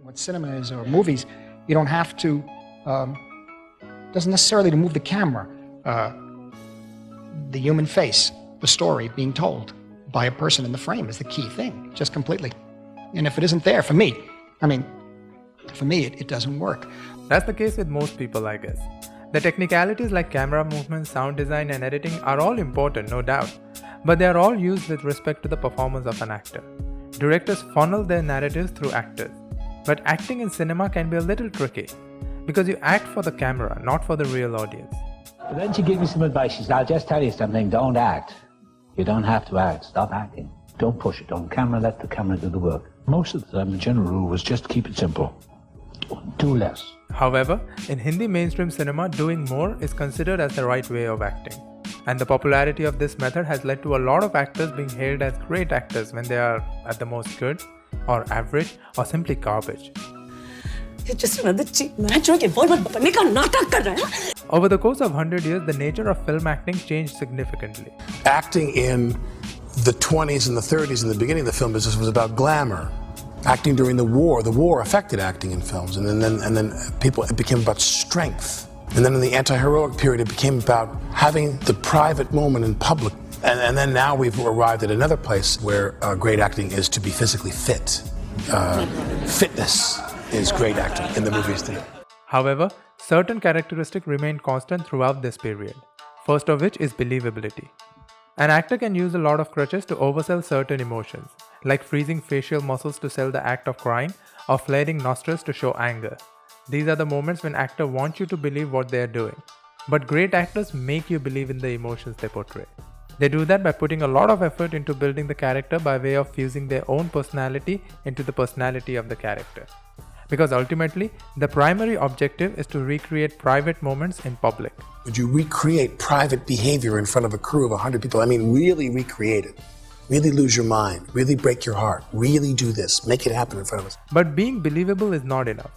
What cinema is, or movies, you don't have to, doesn't necessarily to move the camera. The human face, the story being told by a person in the frame is the key thing, just completely. And if it isn't there, for me, it doesn't work. That's the case with most people, I guess. The technicalities like camera movement, sound design and editing are all important, no doubt, but they are all used with respect to the performance of an actor. Directors funnel their narratives through actors, but acting in cinema can be a little tricky, because you act for the camera, not for the real audience. But then she gave me some advice. She said, I'll just tell you something, don't act. You don't have to act, stop acting. Don't push it on camera, let the camera do the work. Most of the time, the general rule was just keep it simple. Do less. However, in Hindi mainstream cinema, doing more is considered as the right way of acting. And the popularity of this method has led to a lot of actors being hailed as great actors when they are at the most good, or average, or simply garbage. It's just another cheap match. Over the course of 100 years, the nature of film acting changed significantly. Acting in the 20s and the 30s and the beginning of the film business was about glamour. Acting during the war affected acting in films, and then it became about strength. And then in the anti-heroic period, it became about having the private moment in public. And then now we've arrived at another place where great acting is to be physically fit. Fitness is great acting in the movies today. However, certain characteristics remain constant throughout this period, first of which is believability. An actor can use a lot of crutches to oversell certain emotions, like freezing facial muscles to sell the act of crying, or flaring nostrils to show anger. These are the moments when actors want you to believe what they are doing. But great actors make you believe in the emotions they portray. They do that by putting a lot of effort into building the character by way of fusing their own personality into the personality of the character. Because ultimately, the primary objective is to recreate private moments in public. Would you recreate private behavior in front of a crew of 100 people? I mean, really recreate it. Really lose your mind. Really break your heart. Really do this. Make it happen in front of us. But being believable is not enough.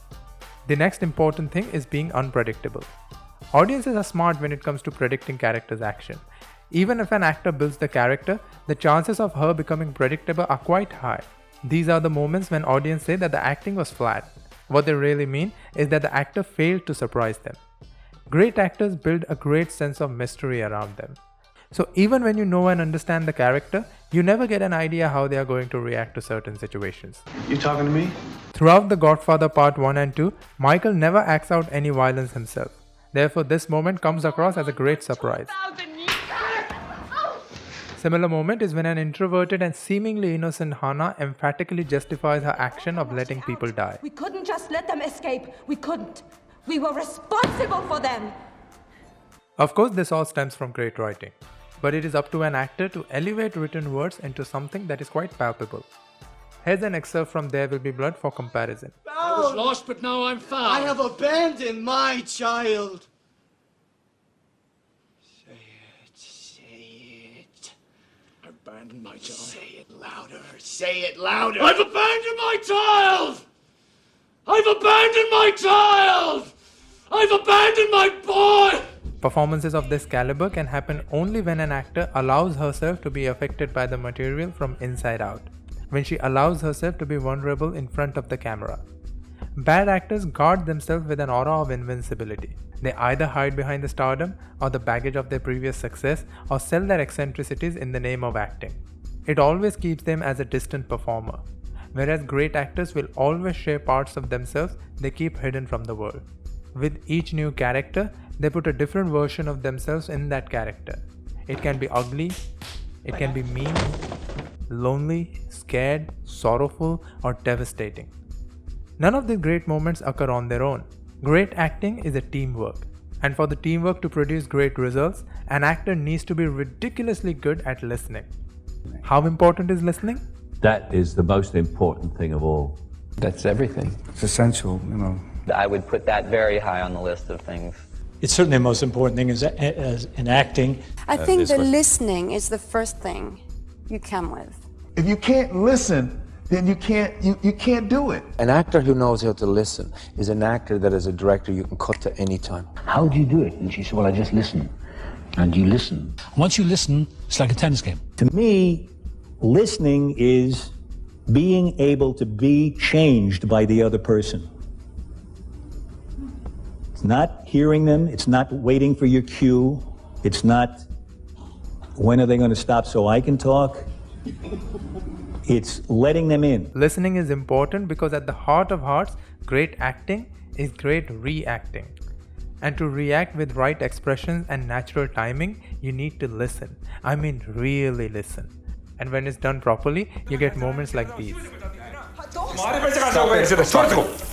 The next important thing is being unpredictable. Audiences are smart when it comes to predicting characters' action. Even if an actor builds the character, the chances of her becoming predictable are quite high. These are the moments when audience say that the acting was flat. What they really mean is that the actor failed to surprise them. Great actors build a great sense of mystery around them. So even when you know and understand the character, you never get an idea how they are going to react to certain situations. You talking to me? Throughout The Godfather Part 1 and 2, Michael never acts out any violence himself. Therefore, this moment comes across as a great surprise. Similar moment is when an introverted and seemingly innocent Hannah emphatically justifies her action of letting people die. We couldn't just let them escape. We couldn't. We were responsible for them. Of course, this all stems from great writing. But it is up to an actor to elevate written words into something that is quite palpable. Here's an excerpt from There Will Be Blood for comparison. I was lost, but now I'm found. I have abandoned my child. Abandoned my child. Say it louder. Say it louder. I've abandoned my child! I've abandoned my child! I've abandoned my boy! Performances of this caliber can happen only when an actor allows herself to be affected by the material from inside out, when she allows herself to be vulnerable in front of the camera. Bad actors guard themselves with an aura of invincibility. They either hide behind the stardom or the baggage of their previous success, or sell their eccentricities in the name of acting. It always keeps them as a distant performer, whereas great actors will always share parts of themselves they keep hidden from the world. With each new character, they put a different version of themselves in that character. It can be ugly, it can be mean, lonely, scared, sorrowful, or devastating. None of these great moments occur on their own. Great acting is a teamwork. And for the teamwork to produce great results, an actor needs to be ridiculously good at listening. How important is listening? That is the most important thing of all. That's everything. It's essential, I would put that very high on the list of things. It's certainly the most important thing is in acting. I think the listening is the first thing you come with. If you can't listen, then you can't do it. An actor who knows how to listen is an actor that as a director you can cut to any time. How do you do it? And she said, well, I just listen. And you listen. Once you listen, it's like a tennis game. To me, listening is being able to be changed by the other person. It's not hearing them, it's not waiting for your cue, it's not when are they going to stop so I can talk. It's letting them in. Listening is important because at the heart of hearts, great acting is great reacting. And to react with right expressions and natural timing, you need to listen. I mean really listen. And when it's done properly, you get moments like these.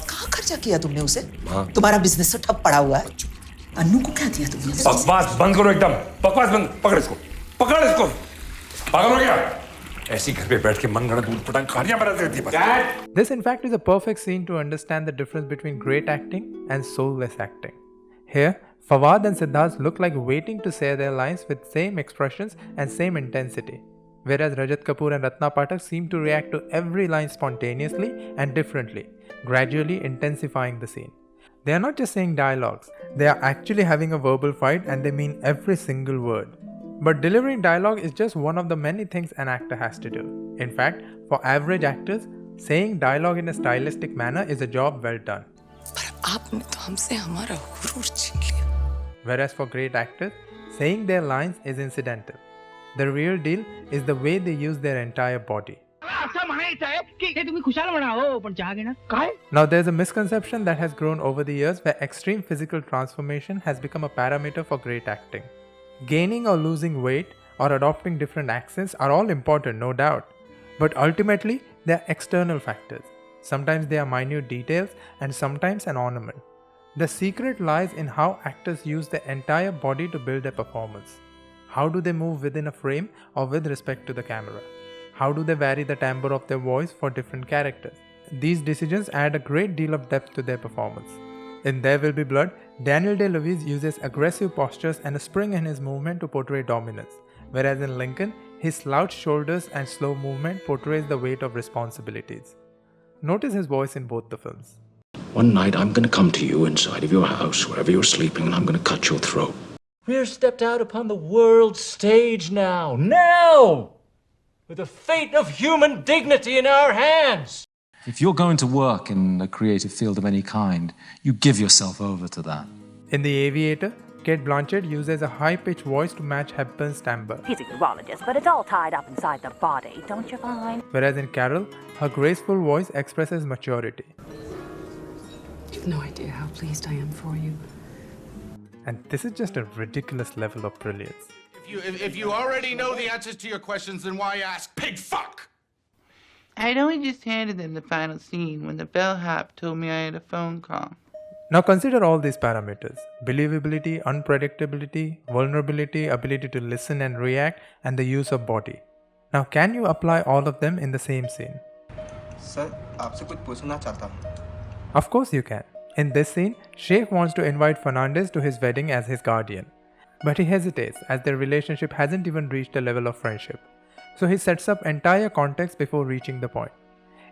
कहाँ खर्चा किया तुमने उसे? तुम्हारा business तो ठप पड़ा हुआ है। अन्नू को क्या दिया तुमने? बकवास बंद करो एकदम। बकवास बंद। पकड़ इसको। पकड़ इसको। पागल हो गया? ऐसी घर पे बैठ के मनगढ़ंत ऊटपटांग कहानियां बना देती है। This in fact is a perfect scene to understand the difference between great acting and soulless acting. Here, Fawad and Siddharth look like waiting to say their lines with same expressions and same intensity, whereas Rajat Kapoor and Ratna Pathak seem to react to every line spontaneously and differently, gradually intensifying the scene. They are not just saying dialogues, they are actually having a verbal fight and they mean every single word. But delivering dialogue is just one of the many things an actor has to do. In fact, for average actors, saying dialogue in a stylistic manner is a job well done. Whereas for great actors, saying their lines is incidental. The real deal is the way they use their entire body. Now there's a misconception that has grown over the years where extreme physical transformation has become a parameter for great acting. Gaining or losing weight or adopting different accents are all important, no doubt. But ultimately, they are external factors. Sometimes they are minute details and sometimes an ornament. The secret lies in how actors use their entire body to build their performance. How do they move within a frame or with respect to the camera? How do they vary the timbre of their voice for different characters? These decisions add a great deal of depth to their performance. In There Will Be Blood, Daniel Day-Lewis uses aggressive postures and a spring in his movement to portray dominance, whereas in Lincoln, his slouched shoulders and slow movement portrays the weight of responsibilities. Notice his voice in both the films. One night I'm going to come to you inside of your house, wherever you're sleeping, and I'm going to cut your throat. We're stepped out upon the world stage now. Now! With the fate of human dignity in our hands. If you're going to work in a creative field of any kind, you give yourself over to that. In The Aviator, Cate Blanchett uses a high-pitched voice to match Hepburn's timbre. He's a urologist, but it's all tied up inside the body, don't you find? Whereas in Carol, her graceful voice expresses maturity. You have no idea how pleased I am for you. And this is just a ridiculous level of brilliance. If you already know the answers to your questions, then why ask? Pig fuck! I'd only just handed them the final scene when the bellhop told me I had a phone call. Now consider all these parameters: believability, unpredictability, vulnerability, ability to listen and react, and the use of body. Now can you apply all of them in the same scene? Sir, आपसे कुछ पूछना चाहता हूँ. Of course you can. In this scene, Sheikh wants to invite Fernandez to his wedding as his guardian. But he hesitates as their relationship hasn't even reached a level of friendship. So he sets up entire context before reaching the point.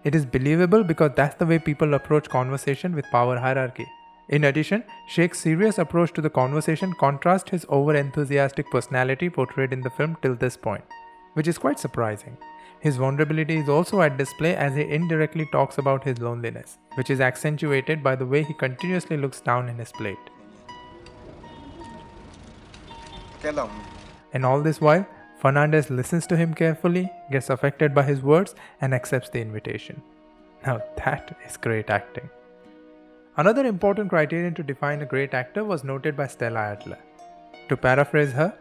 It is believable because that's the way people approach conversation with power hierarchy. In addition, Sheikh's serious approach to the conversation contrasts his over-enthusiastic personality portrayed in the film till this point, which is quite surprising. His vulnerability is also at display as he indirectly talks about his loneliness, which is accentuated by the way he continuously looks down in his plate. And all this while, Fernandez listens to him carefully, gets affected by his words, and accepts the invitation. Now that is great acting. Another important criterion to define a great actor was noted by Stella Adler. To paraphrase her,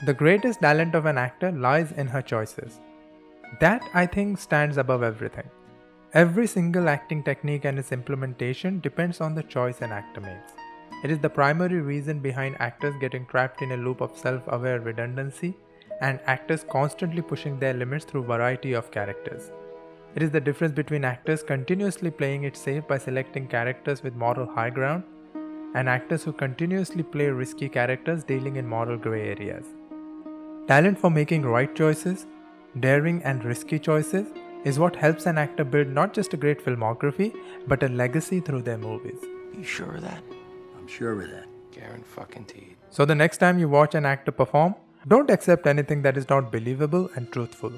the greatest talent of an actor lies in her choices. That, I think, stands above everything. Every single acting technique and its implementation depends on the choice an actor makes. It is the primary reason behind actors getting trapped in a loop of self-aware redundancy and actors constantly pushing their limits through a variety of characters. It is the difference between actors continuously playing it safe by selecting characters with moral high ground and actors who continuously play risky characters dealing in moral grey areas. Talent for making right choices, daring and risky choices is what helps an actor build not just a great filmography but a legacy through their movies. You sure of that? I'm sure of that. Guaranteed. So the next time you watch an actor perform, don't accept anything that is not believable and truthful.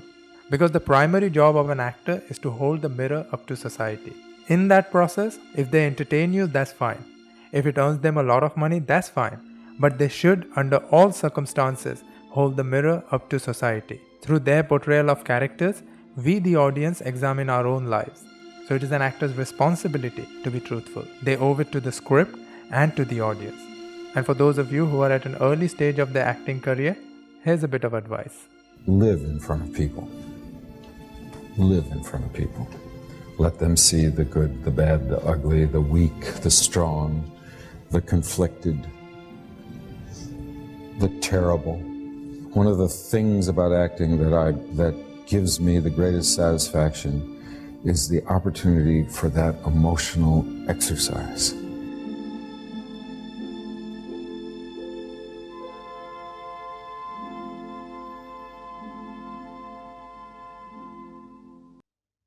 Because the primary job of an actor is to hold the mirror up to society. In that process, if they entertain you, that's fine. If it earns them a lot of money, that's fine. But they should, under all circumstances, hold the mirror up to society. Through their portrayal of characters, we the audience examine our own lives. So it is an actor's responsibility to be truthful. They owe it to the script and to the audience. And for those of you who are at an early stage of their acting career, here's a bit of advice. Live in front of people. Live in front of people. Let them see the good, the bad, the ugly, the weak, the strong, the conflicted, the terrible. One of the things about acting that gives me the greatest satisfaction is the opportunity for that emotional exercise.